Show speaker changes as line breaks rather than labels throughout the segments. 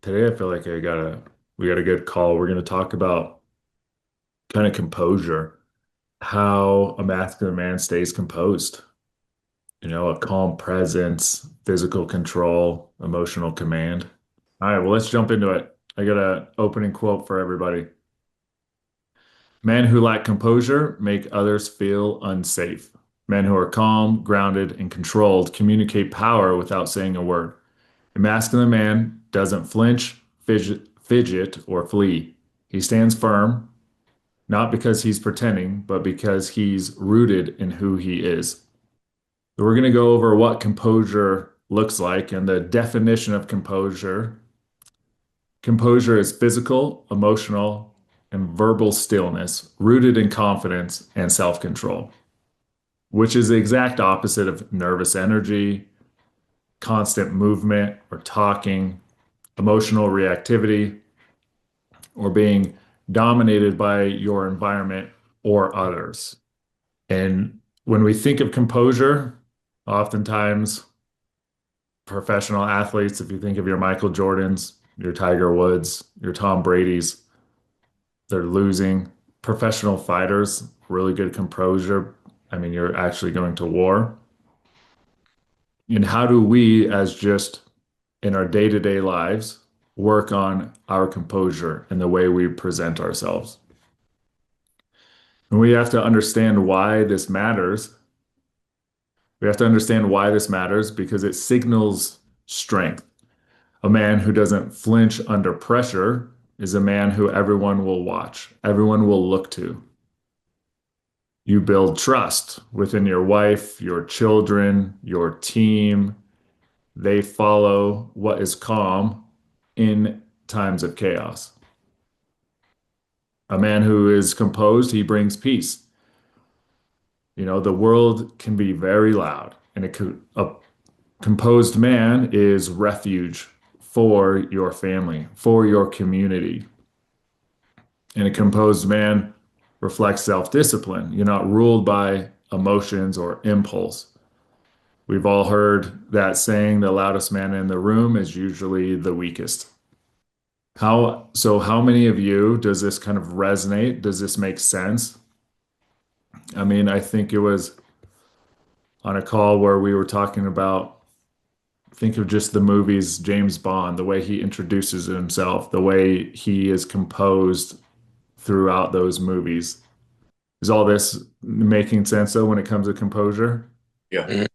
Today I feel like we got a good call. We're going to talk about kind of composure, how a masculine man stays composed. A calm presence, physical control, emotional command. All right, well, let's jump into it. I got an opening quote for everybody. Men who lack composure make others feel unsafe. Men who are calm, grounded, and controlled communicate power without saying a word. A masculine man doesn't flinch, fidget, or flee. He stands firm, not because he's pretending, but because he's rooted in who he is. So we're going to go over what composure looks like and the definition of composure. Composure is physical, emotional, and verbal stillness rooted in confidence and self-control, which is the exact opposite of nervous energy, constant movement or talking, emotional reactivity, or being dominated by your environment or others. And when we think of composure, oftentimes professional athletes, if you think of your Michael Jordans, your Tiger Woods, your Tom Brady's, they're losing. Professional fighters, really good composure. I mean, you're actually going to war. And how do we, as just in our day-to-day lives, work on our composure and the way we present ourselves? And we have to understand why this matters. We have to understand why this matters because it signals strength. A man who doesn't flinch under pressure is a man who everyone will watch, everyone will look to. You build trust within your wife, your children, your team. They follow what is calm in times of chaos. A man who is composed, he brings peace. The world can be very loud, and a composed man is refuge for your family, for your community. And a composed man reflects self-discipline. You're not ruled by emotions or impulse. We've all heard that saying, the loudest man in the room is usually the weakest. How many of you does this kind of resonate? Does this make sense? I mean, I think it was on a call where we were talking about, think of just the movies, James Bond, the way he introduces himself, the way he is composed throughout those movies. Is all this making sense though when it comes to composure?
Yeah.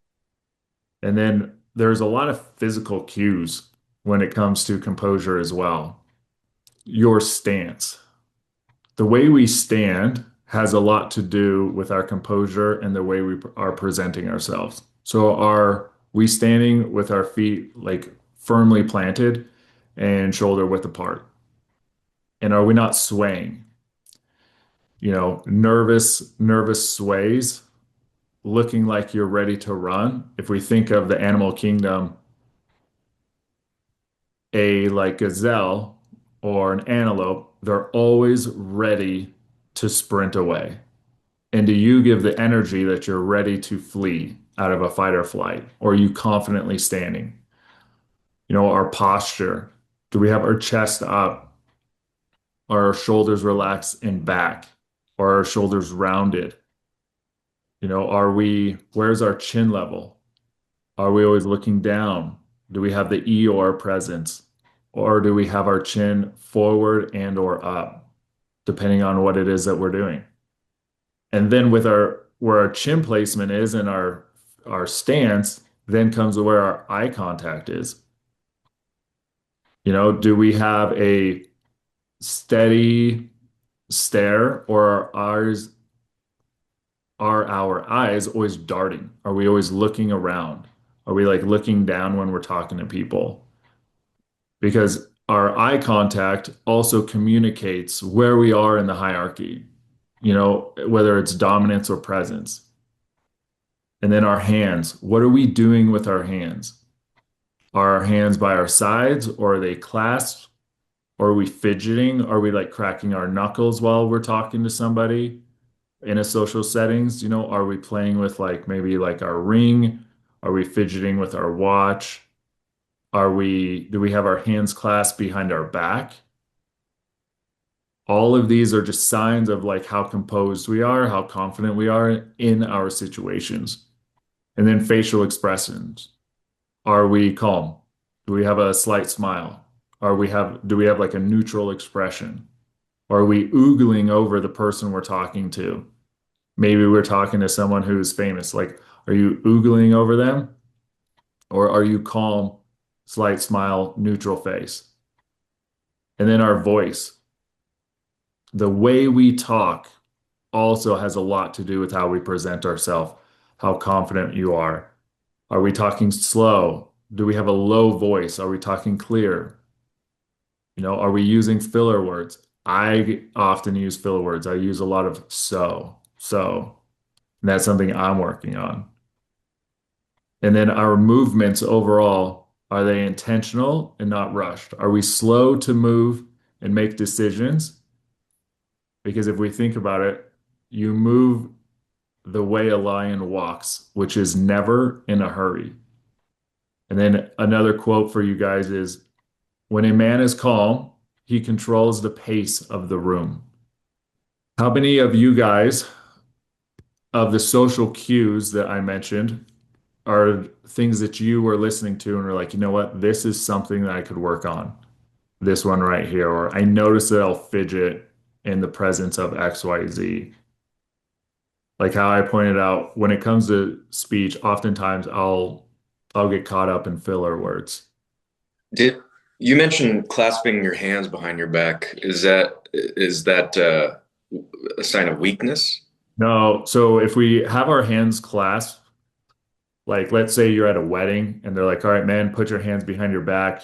And then there's a lot of physical cues when it comes to composure as well. Your stance. The way we stand has a lot to do with our composure and the way we are presenting ourselves. So are we standing with our feet like firmly planted and shoulder width apart? And are we not swaying? Nervous sways, looking like you're ready to run. If we think of the animal kingdom, a like gazelle or an antelope, they're always ready to sprint away. And do you give the energy that you're ready to flee out of a fight or flight? Or are you confidently standing? Our posture. Do we have our chest up? Are our shoulders relaxed and back? Or are our shoulders rounded? Where's our chin level? Are we always looking down? Do we have the Eeyore presence? Or do we have our chin forward and or up, depending on what it is that we're doing? And then with our where our chin placement is and our stance, then comes where our eye contact is. Do we have a steady stare or are our eyes always darting? Are we always looking around? Are we like looking down when we're talking to people? Because our eye contact also communicates where we are in the hierarchy, whether it's dominance or presence. And then our hands, what are we doing with our hands? Are our hands by our sides or are they clasped? Or are we fidgeting? Are we like cracking our knuckles while we're talking to somebody in a social settings? Are we playing with like maybe like our ring? Are we fidgeting with our watch? Do we have our hands clasped behind our back? All of these are just signs of like how composed we are, how confident we are in our situations. And then facial expressions. Are we calm? Do we have a slight smile? Do we have like a neutral expression? Are we oogling over the person we're talking to? Maybe we're talking to someone who's famous. Like, are you oogling over them? Or are you calm, slight smile, neutral face? And then our voice. The way we talk also has a lot to do with how we present ourselves, how confident you are. Are we talking slow? Do we have a low voice? Are we talking clear? Are we using filler words? I often use filler words. I use a lot of so. And that's something I'm working on. And then our movements overall, are they intentional and not rushed? Are we slow to move and make decisions? Because if we think about it, you move the way a lion walks, which is never in a hurry. And then another quote for you guys is when a man is calm, he controls the pace of the room. How many of you guys, of the social cues that I mentioned, are things that you were listening to and were like, you know what, this is something that I could work on? This one right here, or I notice that I'll fidget in the presence of XYZ. Like how I pointed out, when it comes to speech, oftentimes I'll get caught up in filler words.
Did you mentioned clasping your hands behind your back? Is that a sign of weakness?
No, so if we have our hands clasped, like let's say you're at a wedding and they're like, all right, man, put your hands behind your back,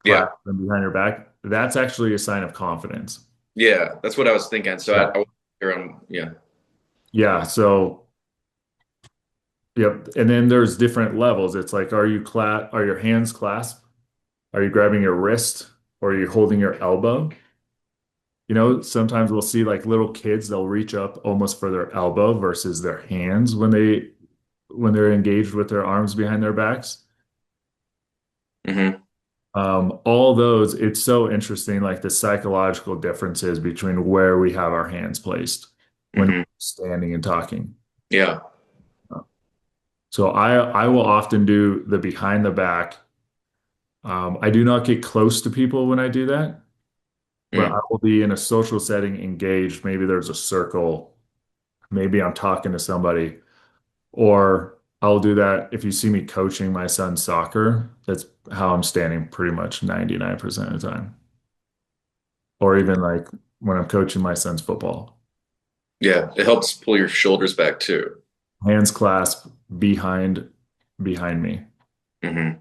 Yeah,
clasp them behind your back. That's actually a sign of confidence.
yeah, that's what I was thinking. So
Yeah.
I wasn't sure on, yeah.
Yeah. So, yep. And then there's different levels. It's like, are your hands clasped? Are you grabbing your wrist or are you holding your elbow? Sometimes we'll see like little kids, they'll reach up almost for their elbow versus their hands when they're engaged with their arms behind their backs.
Hmm.
All those, it's so interesting, like the psychological differences between where we have our hands placed when we're
Hmm.
standing and talking.
Yeah.
So I will often do the behind the back. I do not get close to people when I do that, but I
Mm.
will be in a social setting engaged. Maybe there's a circle. Maybe I'm talking to somebody, or I'll do that if you see me coaching my son's soccer. That's how I'm standing pretty much 99% of the time. Or even like when I'm coaching my son's football.
Yeah, it helps pull your shoulders back too.
Hands clasped behind me.
Hmm.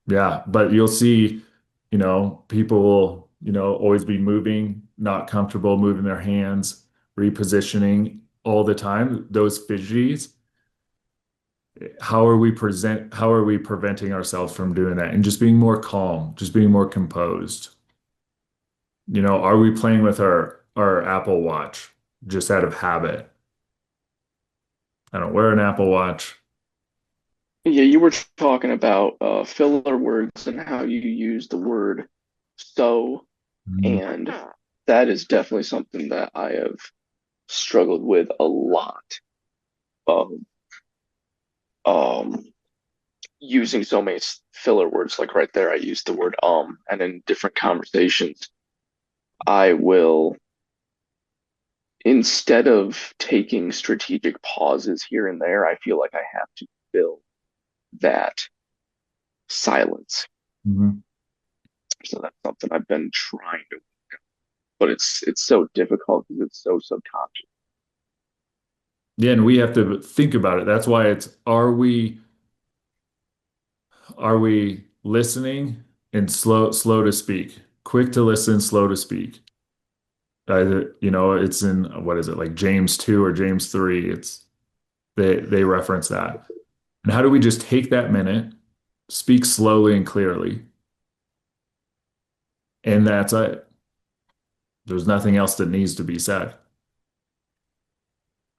Yeah, but you'll see, people will, always be moving, not comfortable moving their hands, repositioning all the time. Those fidgeties, how are we preventing ourselves from doing that and just being more calm, just being more composed? Are we playing with our Apple Watch just out of habit? I don't wear an Apple Watch.
Yeah, you were talking about filler words and how you use the word so,
Mhm.
and that is definitely something that I have struggled with a lot. Um, um, Using so many filler words, like right there, I used the word and in different conversations, I will, instead of taking strategic pauses here and there, I feel like I have to fill that silence.
Mhm.
So that's something I've been trying to, but it's so difficult because it's so subconscious.
Yeah, and we have to think about it. That's why it's are we listening and slow to speak, quick to listen, slow to speak. It's in what is it like James 2 or James 3? They reference that. And how do we just take that minute, speak slowly and clearly, and that's it. There's nothing else that needs to be said.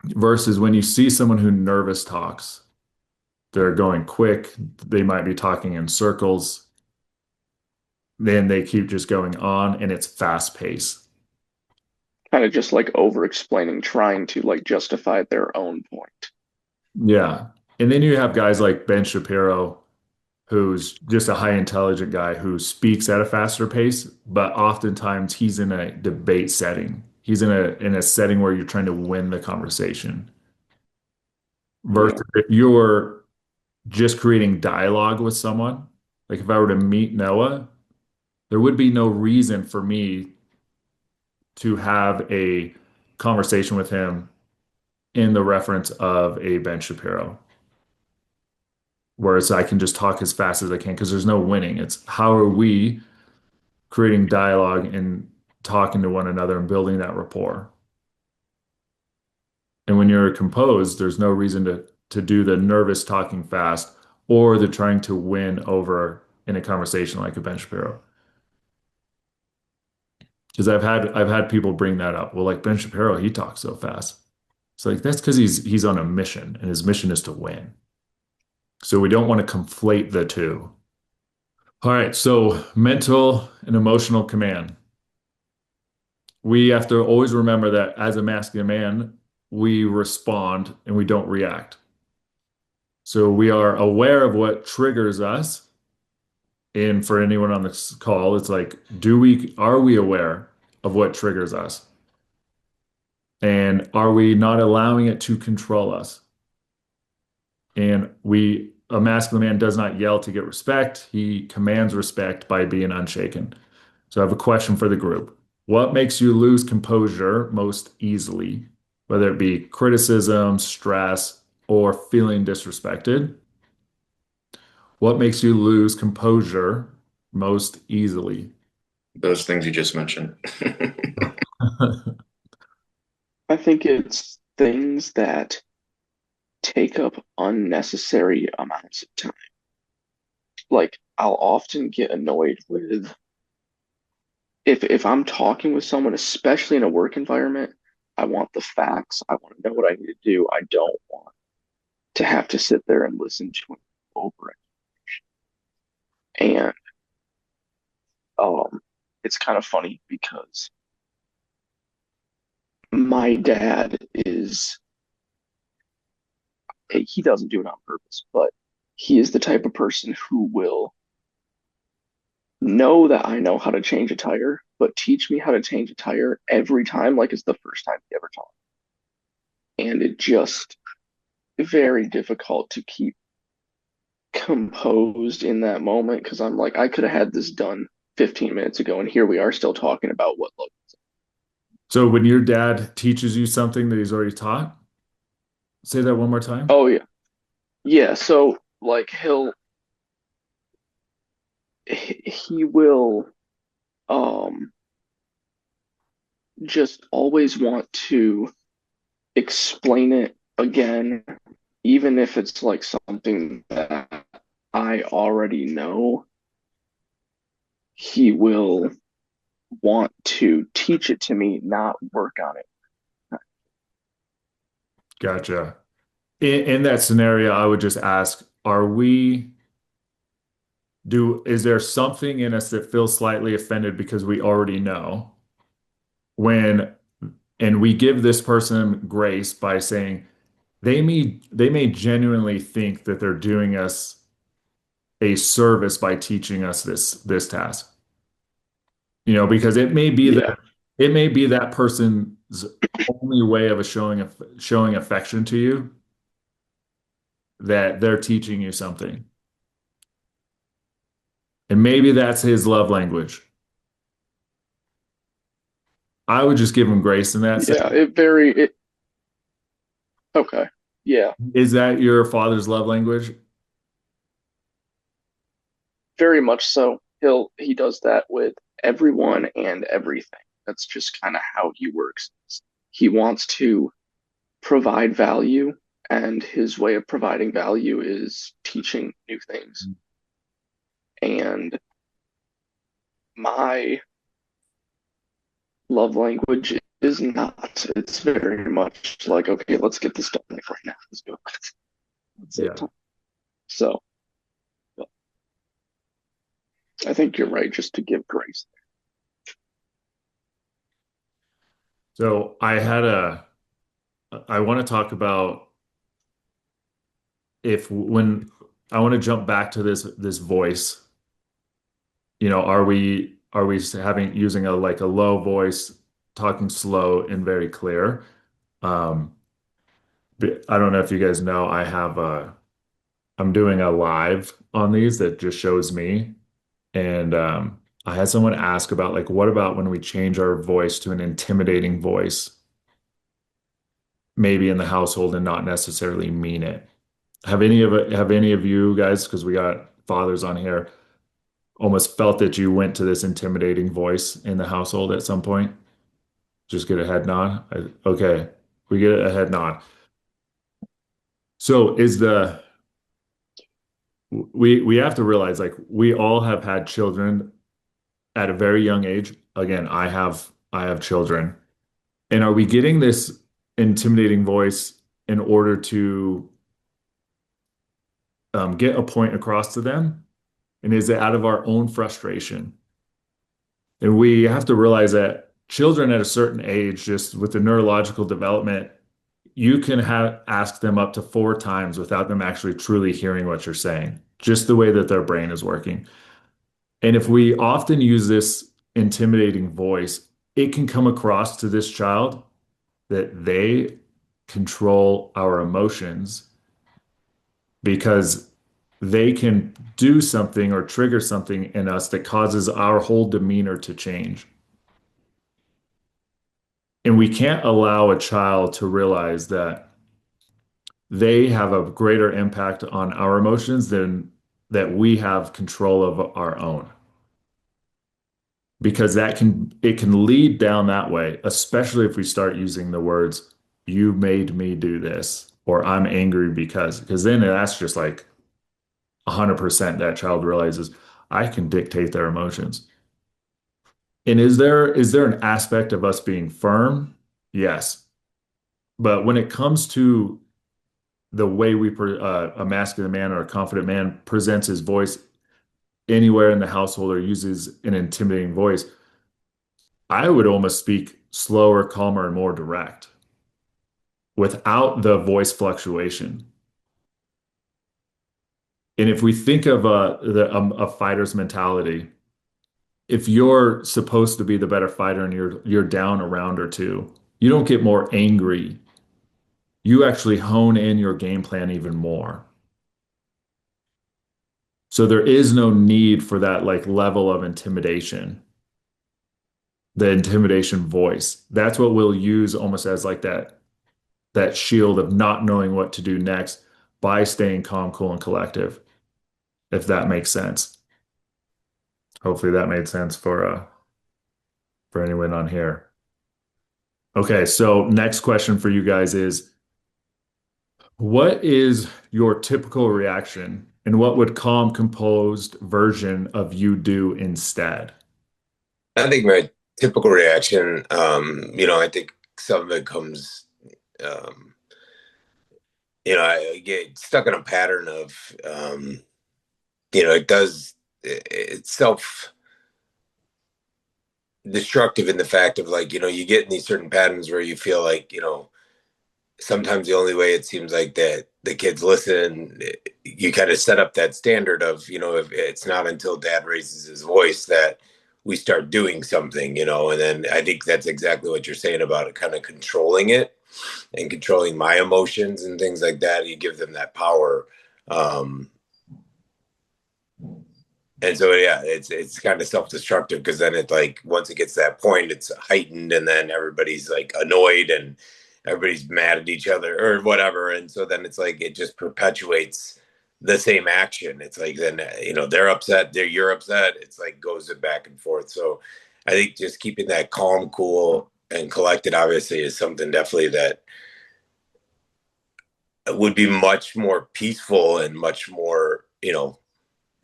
Versus when you see someone who nervous talks, They're going quick. They might be talking in circles. Then they keep just going on, and it's fast paced.
Kind of just like over explaining, trying to like justify their own point.
Yeah. And then you have guys like Ben Shapiro, who's just a high intelligent guy who speaks at a faster pace, but oftentimes he's in a debate setting. He's in a setting where you're trying to win the conversation.
Yeah.
Versus if you're just creating dialogue with someone, like if I were to meet Noah, there would be no reason for me to have a conversation with him in the reference of a Ben Shapiro. Whereas I can just talk as fast as I can because there's no winning. It's how are we creating dialogue and talking to one another and building that rapport. And when you're composed, there's no reason to do the nervous talking fast or the trying to win over in a conversation like a Ben Shapiro. Because I've had people bring that up. Well, like Ben Shapiro, he talks so fast. It's like that's because he's on a mission and his mission is to win. So we don't want to conflate the two. All right, so mental and emotional command. We have to always remember that as a masculine man, we respond and we don't react. So we are aware of what triggers us. And for anyone on this call, it's like, are we aware of what triggers us? And are we not allowing it to control us? And a masculine man does not yell to get respect. He commands respect by being unshaken. So I have a question for the group. What makes you lose composure most easily, whether it be criticism, stress, or feeling disrespected? What makes you lose composure most easily?
Those things you just mentioned.
I think it's things that take up unnecessary amounts of time. Like I'll often get annoyed with if I'm talking with someone, especially in a work environment, I want the facts. I want to know what I need to do. I don't want to have to sit there and listen to it over it. And it's kind of funny because my dad is he doesn't do it on purpose, but he is the type of person who will know that I know how to change a tire, but teach me how to change a tire every time like it's the first time he ever taught me. And it just very difficult to keep composed in that moment because I'm like, I could have had this done 15 minutes ago, and here we are still talking about what look.
So when your dad teaches you something that he's already taught, say that one more time.
Oh yeah, yeah. So like he will um just always want to explain it again, even if it's like something that I already know. He will want to teach it to me, not work on it.
Gotcha. In that scenario, I would just ask, is there something in us that feels slightly offended because we already know when, and we give this person grace by saying they may genuinely think that they're doing us a service by teaching us this task. Because
Yeah,
it may be that person's only way of showing affection to you that they're teaching you something. And maybe that's his love language. I would just give him grace in that sense.
yeah. Okay. Yeah,
Is that your father's love language?
very much so. He does that with everyone and everything. That's just kind of how he works. He wants to provide value, and his way of providing value is teaching new things. And my love language is not. It's very much like, okay, let's get this done like right now. Let's go. Let's save
Yeah.
time. So I think you're right, just to give grace.
So I want to talk about if when I want to jump back to this voice, are we having using a like a low voice, talking slow and very clear? Um, but I don't know if you guys know, I'm doing a live on these that just shows me. And I had someone ask about like, what about when we change our voice to an intimidating voice, maybe in the household and not necessarily mean it? Have any of you guys, because we got fathers on here, almost felt that you went to this intimidating voice in the household at some point? Just get a head nod. Okay, we get a head nod. So we have to realize like we all have had children at a very young age. Again, I have children. And are we getting this intimidating voice in order to get a point across to them? And is it out of our own frustration? And we have to realize that children at a certain age, just with the neurological development, you can have ask them up to 4 times without them actually truly hearing what you're saying, just the way that their brain is working. And if we often use this intimidating voice, it can come across to this child that they control our emotions because they can do something or trigger something in us that causes our whole demeanor to change. And we can't allow a child to realize that they have a greater impact on our emotions than that we have control of our own. Because it can lead down that way, especially if we start using the words, you made me do this, or I'm angry because then that's just like 100% that child realizes I can dictate their emotions. And is there an aspect of us being firm? Yes. But when it comes to the way a masculine man or a confident man presents his voice anywhere in the household or uses an intimidating voice, I would almost speak slower, calmer, and more direct without the voice fluctuation. And if we think of a fighter's mentality, if you're supposed to be the better fighter and you're down a round or two, you don't get more angry. You actually hone in your game plan even more. So there is no need for that like level of intimidation, the intimidation voice. That's what we'll use almost as like that shield of not knowing what to do next by staying calm, cool, and collective, if that makes sense. Hopefully that made sense for anyone on here. Okay, so next question for you guys is what is your typical reaction and what would calm, composed version of you do instead?
I think my typical reaction, I think some of it comes, um, I get stuck in a pattern of, it's self-destructive in the fact of like, you get in these certain patterns where you feel like, sometimes the only way it seems like that the kids listen, you kind of set up that standard of, if it's not until dad raises his voice that we start doing something, and then I think that's exactly what you're saying about it, kind of controlling it and controlling my emotions and things like that. You give them that power. Um, and so yeah, it's kind of self-destructive because then it like once it gets to that point, it's heightened, and then everybody's like annoyed and everybody's mad at each other or whatever, and so then it's like it just perpetuates the same action. It's like then they're upset, you're upset. It's like goes back and forth. So I think just keeping that calm, cool, and collected obviously is something definitely that would be much more peaceful and much more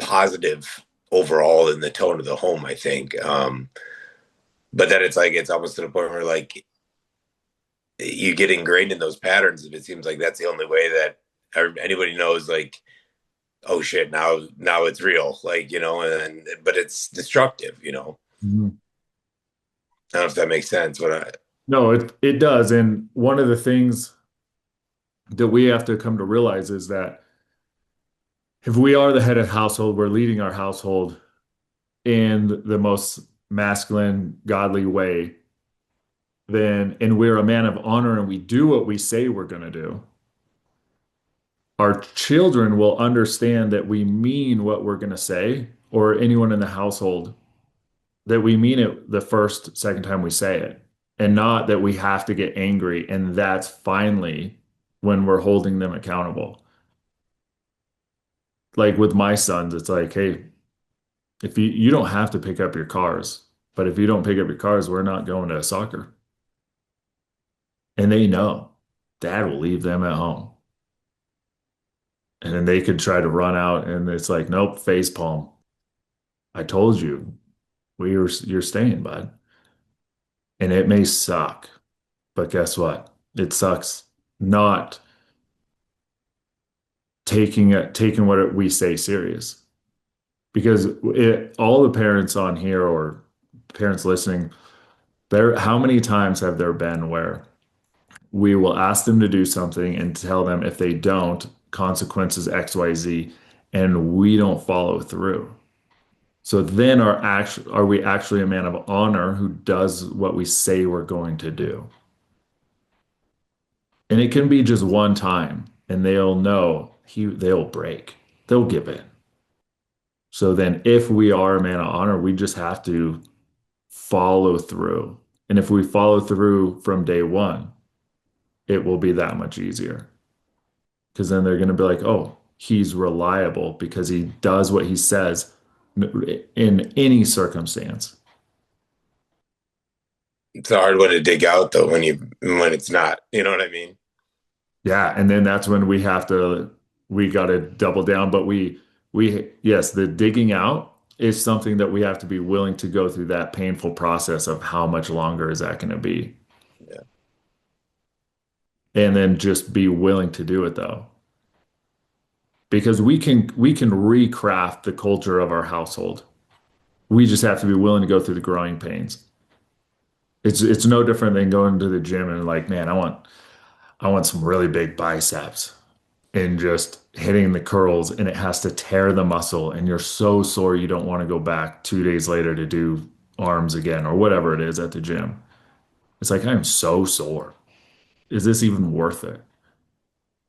positive overall in the tone of the home, I think. But then it's like it's almost to the point where like you get ingrained in those patterns if it seems like that's the only way that anybody knows like oh shit, now it's real, like, and but it's destructive,
Mhm.
I don't know if that makes sense. What I
No, it does. And one of the things that we have to come to realize is that if we are the head of household, we're leading our household in the most masculine, godly way, then, and we're a man of honor and we do what we say we're going to do, our children will understand that we mean what we're going to say, or anyone in the household, that we mean it the first, second time we say it, and not that we have to get angry. And that's finally when we're holding them accountable. Like with my sons, it's like, hey, if you don't have to pick up your cars, but if you don't pick up your cars, we're not going to soccer. And they know dad will leave them at home. And then they could try to run out and it's like, nope, face palm. I told you you're staying, bud. And it may suck, but guess what? It sucks not taking what we say serious. Because all the parents on here or parents listening, how many times have there been where we will ask them to do something and tell them if they don't, consequences XYZ, and we don't follow through. So then are we actually a man of honor who does what we say we're going to do? And it can be just one time and they'll know they'll break. They'll give in. So then if we are a man of honor, we just have to follow through. And if we follow through from day one, it will be that much easier. Because then they're going to be like, oh, he's reliable because he does what he says in any circumstance.
It's a hard one to dig out though when it's not. You know what I mean?
Yeah, and then that's when we got to double down. But yes, the digging out is something that we have to be willing to go through that painful process of how much longer is that going to be,
Yeah.
and then just be willing to do it though, because we can recraft the culture of our household. We just have to be willing to go through the growing pains. It's no different than going to the gym and like, man, I want some really big biceps and just hitting the curls and it has to tear the muscle and you're so sore you don't want to go back 2 days later to do arms again or whatever it is at the gym. It's like I'm so sore. Is this even worth it?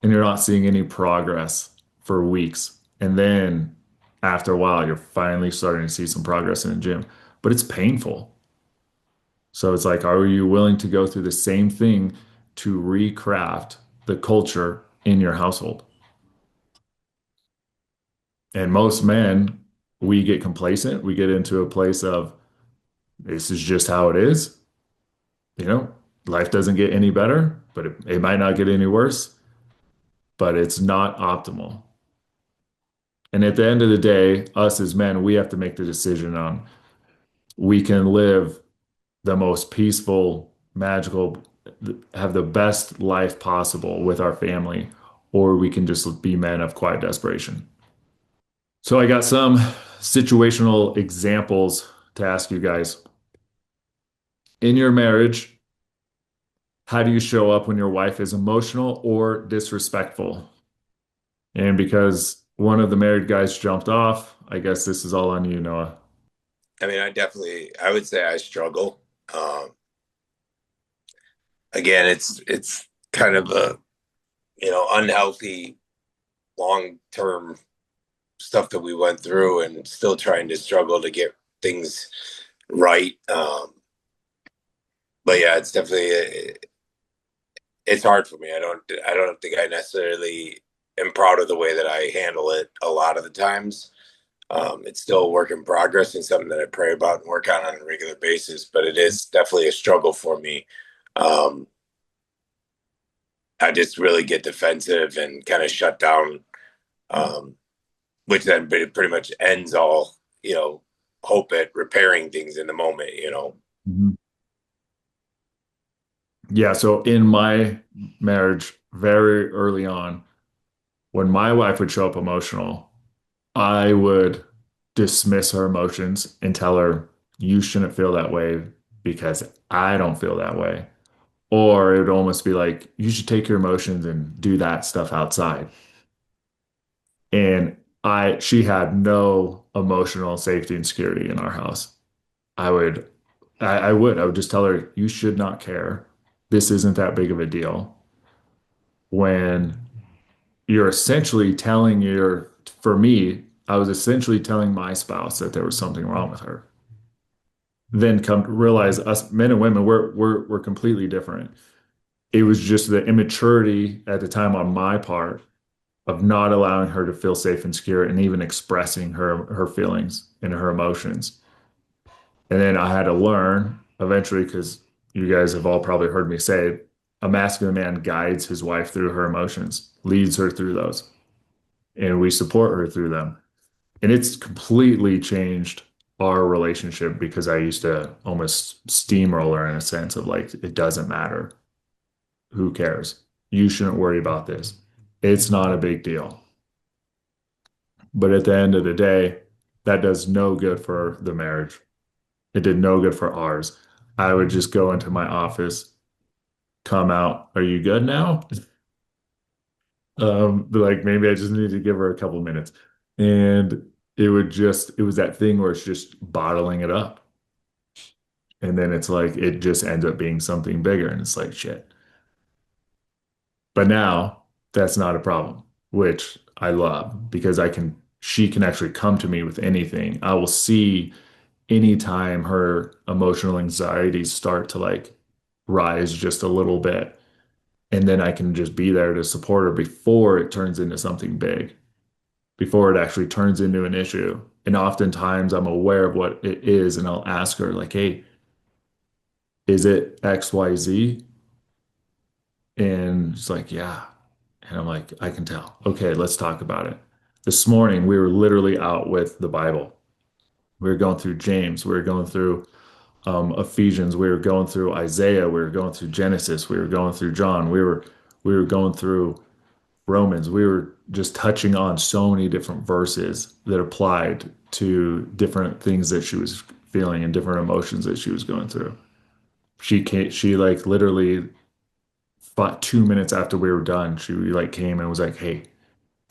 And you're not seeing any progress for weeks. And then after a while, you're finally starting to see some progress in the gym, but it's painful. So it's like, are you willing to go through the same thing to recraft the culture in your household? And most men, we get complacent. We get into a place of this is just how it is. You know, life doesn't get any better, but it might not get any worse, but it's not optimal. And at the end of the day, us as men, we have to make the decision on we can live the most peaceful, magical, have the best life possible with our family, or we can just be men of quiet desperation. So I got some situational examples to ask you guys. In your marriage, how do you show up when your wife is emotional or disrespectful? And because one of the married guys jumped off, I guess this is all on you, Noah.
I mean, I would say I struggle. Again, it's kind of a unhealthy long term stuff that we went through, and still trying to struggle to get things right. But yeah, it's definitely it's hard for me. I don't think I necessarily am proud of the way that I handle it a lot of the times. It's still a work in progress and something that I pray about and work on a regular basis, but it is definitely a struggle for me. Um, I just really get defensive and kind of shut down, um, which then pretty much ends all, hope at repairing things in the moment.
Mhm. Yeah, so in my marriage, very early on, when my wife would show up emotional, I would dismiss her emotions and tell her, you shouldn't feel that way because I don't feel that way. Or it would almost be like, you should take your emotions and do that stuff outside. And she had no emotional safety and security in our house. I would, I would just tell her, you should not care. This isn't that big of a deal. When you're essentially telling for me, I was essentially telling my spouse that there was something wrong with her. Then come to realize us men and women, we're completely different. It was just the immaturity at the time on my part of not allowing her to feel safe and secure and even expressing her feelings and her emotions. And then I had to learn eventually, because you guys have all probably heard me say, a masculine man guides his wife through her emotions, leads her through those, and we support her through them. And it's completely changed our relationship because I used to almost steamroller in a sense of like, it doesn't matter. Who cares? You shouldn't worry about this. It's not a big deal. But at the end of the day, that does no good for the marriage. It did no good for ours. I would just go into my office, come out, are you good now? But like maybe I just need to give her a couple minutes. And it was that thing where it's just bottling it up. And then it's like it just ends up being something bigger. And it's like shit. But now that's not a problem, which I love because she can actually come to me with anything. I will see anytime her emotional anxieties start to like rise just a little bit. And then I can just be there to support her before it turns into something big, before it actually turns into an issue. And oftentimes I'm aware of what it is, and I'll ask her, like, hey, is it XYZ? And she's like, yeah. And I'm like, I can tell. Okay, let's talk about it. This morning, we were literally out with the Bible. We were going through James. We were going through Ephesians. We were going through Isaiah. We were going through Genesis. We were going through John. We were going through Romans. We were just touching on so many different verses that applied to different things that she was feeling and different emotions that she was going through. She like literally about 2 minutes after we were done, she like came and was like, "Hey,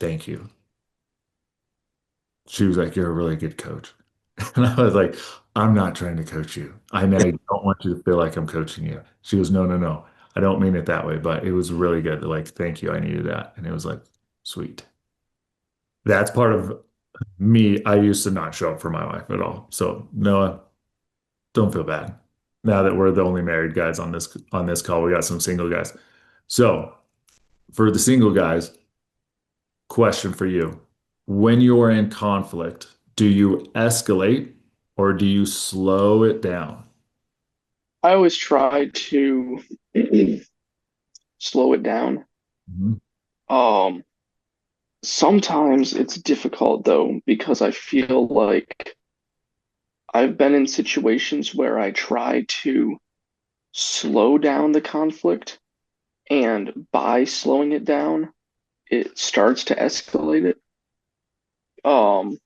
thank you." She was like, "You're a really good coach." And I was like, "I'm not trying to coach you. I know you don't want you to feel like I'm coaching you." She goes, "No, no, no. I don't mean it that way, but it was really good. Like, thank you. I needed that." And it was like, sweet. That's part of me. I used to not show up for my wife at all. So Noah, don't feel bad. Now that we're the only married guys on this call, we got some single guys. So for the single guys, question for you. When you're in conflict, do you escalate or do you slow it down?
I always try to slow it down.
Mhm.
Um, Sometimes it's difficult though, because I feel like I've been in situations where I try to slow down the conflict, and by slowing it down, it starts to escalate it. Um,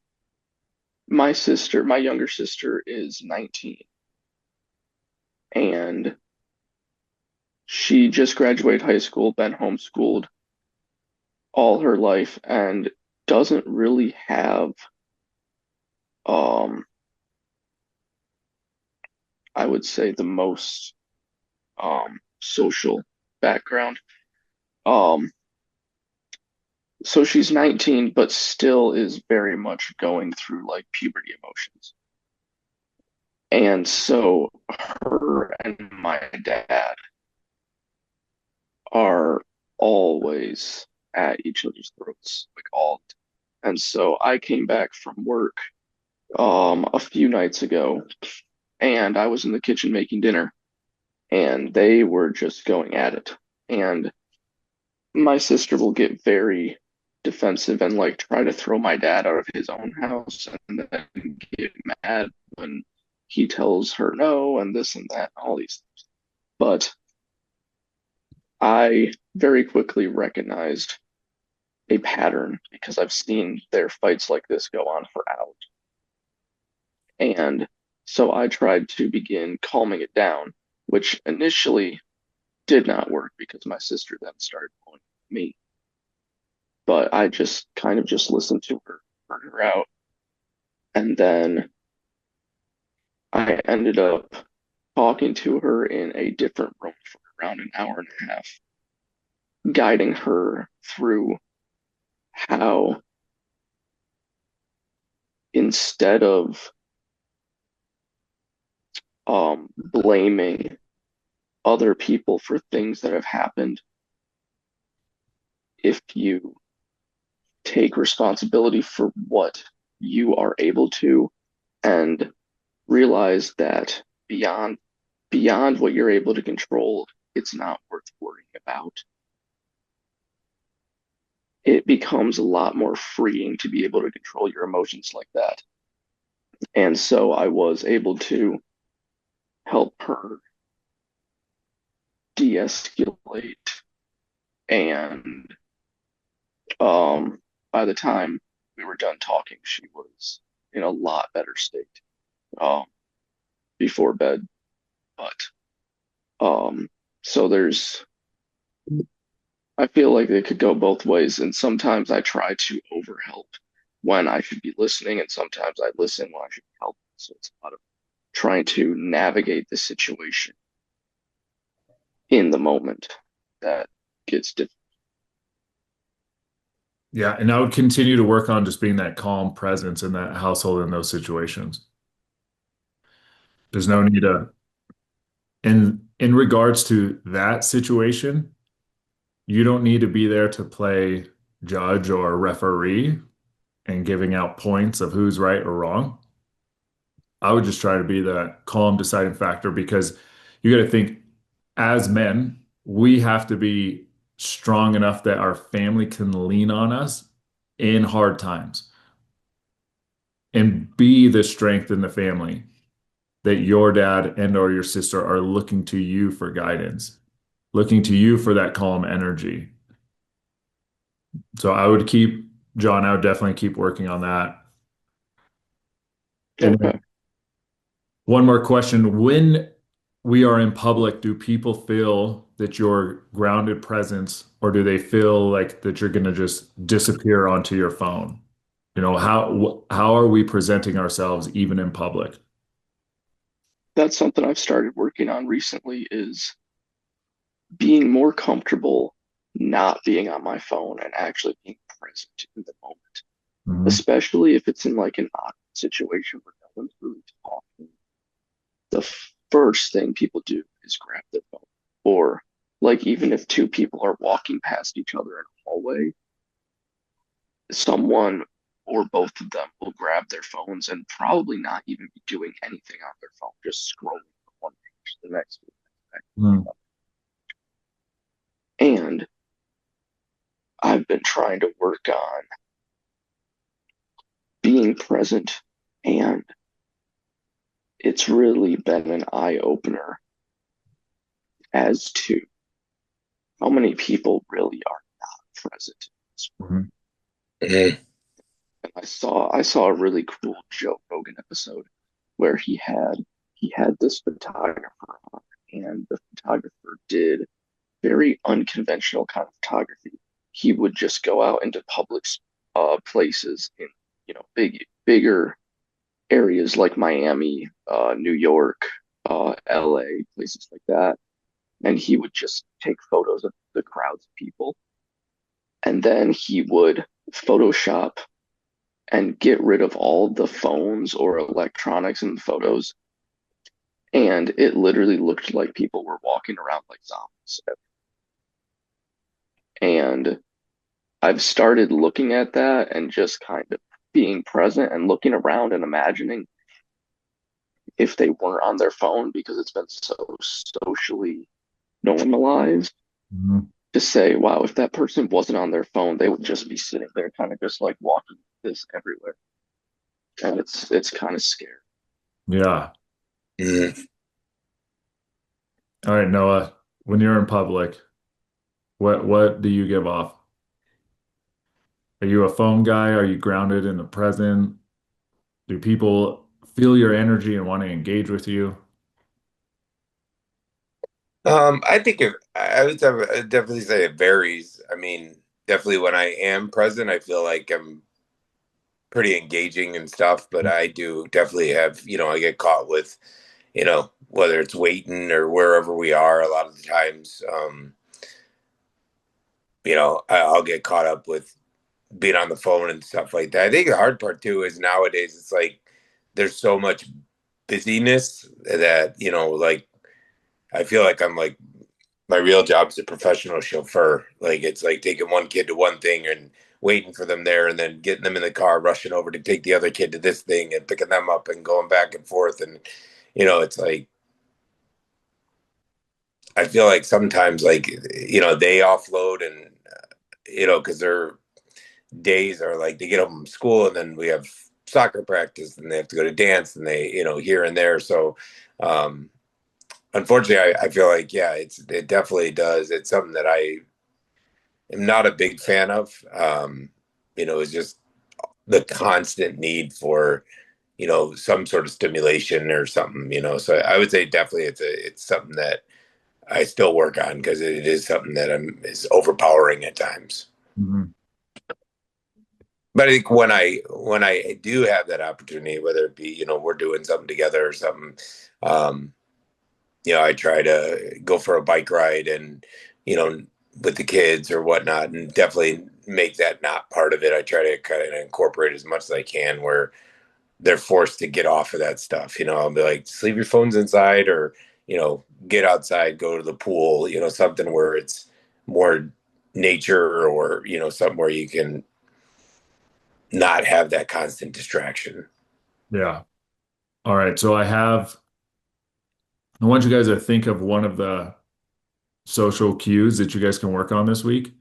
my younger sister is 19, and she just graduated high school, been homeschooled all her life, and doesn't really have, um, I would say, the most social background. Um, so she's 19, but still is very much going through like puberty emotions. And so her and my dad are always at each other's throats, like all. And so I came back from work a few nights ago, and I was in the kitchen making dinner, and they were just going at it. And my sister will get very defensive and like try to throw my dad out of his own house, and then get mad when he tells her no and this and that, all these things. But I very quickly recognized a pattern because I've seen their fights like this go on for hours. And so I tried to begin calming it down, which initially did not work because my sister then started pulling me. But I just kind of just listened to her, heard her out, and then I ended up talking to her in a different room for around an hour and a half, guiding her through how instead of blaming other people for things that have happened, if you take responsibility for what you are able to and realize that beyond what you're able to control, it's not worth worrying about. It becomes a lot more freeing to be able to control your emotions like that. And so I was able to help her de-escalate, and by the time we were done talking, she was in a lot better state um, before bed. But so there's, I feel like it could go both ways, and sometimes I try to overhelp when I should be listening, and sometimes I listen when I should be helping. So it's a lot of trying to navigate the situation in the moment that gets difficult.
Yeah, and I would continue to work on just being that calm presence in that household in those situations. There's no need to, in regards to that situation, you don't need to be there to play judge or referee and giving out points of who's right or wrong. I would just try to be the calm deciding factor because you got to think as men, we have to be strong enough that our family can lean on us in hard times and be the strength in the family that your dad and or your sister are looking to you for guidance, looking to you for that calm energy. So I would keep, John, I would definitely keep working on that. And then
Okay.
one more question. When we are in public, do people feel that you're grounded presence, or do they feel like that you're going to just disappear onto your phone? You know, how are we presenting ourselves even in public?
That's something I've started working on recently is being more comfortable not being on my phone and actually being present in the moment,
Mhm.
especially if it's in like an awkward situation where no one's really talking. The first thing people do is grab their phone. Or like even if two people are walking past each other in a hallway, someone or both of them will grab their phones and probably not even be doing anything on their phone, just scrolling from one page to the next.
Mhm.
And I've been trying to work on being present, and it's really been an eye opener as to how many people really are not present in this world.
Mhm.
Mhm.
And I saw a really cool Joe Rogan episode where he had this photographer on, and the photographer did very unconventional kind of photography. He would just go out into public places in bigger areas like Miami, New York, LA, places like that. And he would just take photos of the crowds of people. And then he would Photoshop and get rid of all the phones or electronics in the photos. And it literally looked like people were walking around like zombies. And I've started looking at that and just kind of being present and looking around and imagining if they weren't on their phone because it's been so socially normalized
Mhm.
to say, wow, if that person wasn't on their phone, they would just be sitting there kind of just like walking this everywhere. And it's kind of scary.
Yeah.
Mhm.
All right, Noah, when you're in public, what do you give off? Are you a phone guy? Are you grounded in the present? Do people feel your energy and want to engage with you?
I think I would I'd definitely say it varies. I mean, definitely when I am present, I feel like I'm pretty engaging and stuff, but I do definitely have, I get caught with, whether it's waiting or wherever we are a lot of the times, I'll get caught up with being on the phone and stuff like that. I think the hard part too is nowadays it's like there's so much busyness that, like I feel like I'm like my real job is a professional chauffeur. Like it's like taking one kid to one thing and waiting for them there and then getting them in the car, rushing over to take the other kid to this thing and picking them up and going back and forth. And, it's like, I feel like sometimes like, they offload and, cause their days are like they get home from school and then we have soccer practice and they have to go to dance and they, here and there. So, um, unfortunately, I feel like, yeah, it definitely does. It's something that I am not a big fan of. It's just the constant need for, some sort of stimulation or something, So I would say definitely it's something that I still work on because it is something that is overpowering at times.
Mhm.
But I think when I do have that opportunity, whether it be, we're doing something together or something, um, I try to go for a bike ride and, you know, with the kids or whatnot, and definitely make that not part of it. I try to kind of incorporate as much as I can where they're forced to get off of that stuff. I'll be like, just leave your phones inside or, get outside, go to the pool, something where it's more nature or, something where you can not have that constant distraction.
Yeah. All right. I want you guys to think of one of the social cues that you guys can work on this week.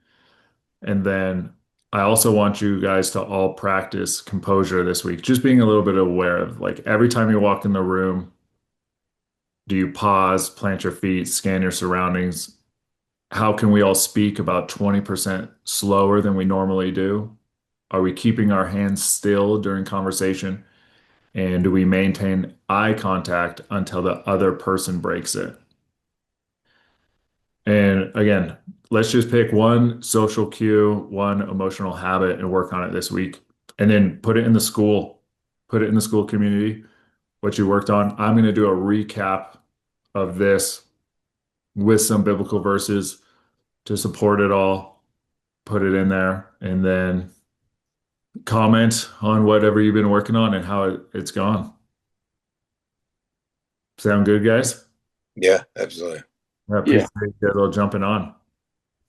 And then I also want you guys to all practice composure this week, just being a little bit aware of like every time you walk in the room, do you pause, plant your feet, scan your surroundings? How can we all speak about 20% slower than we normally do? Are we keeping our hands still during conversation? And do we maintain eye contact until the other person breaks it? And again, let's just pick one social cue, one emotional habit, and work on it this week. And then put it in the school community, what you worked on. I'm going to do a recap of this with some biblical verses to support it all, put it in there, and then comment on whatever you've been working on and how it's gone. Sound good, guys?
Yeah, absolutely.
I
Yeah.
appreciate you guys all jumping on.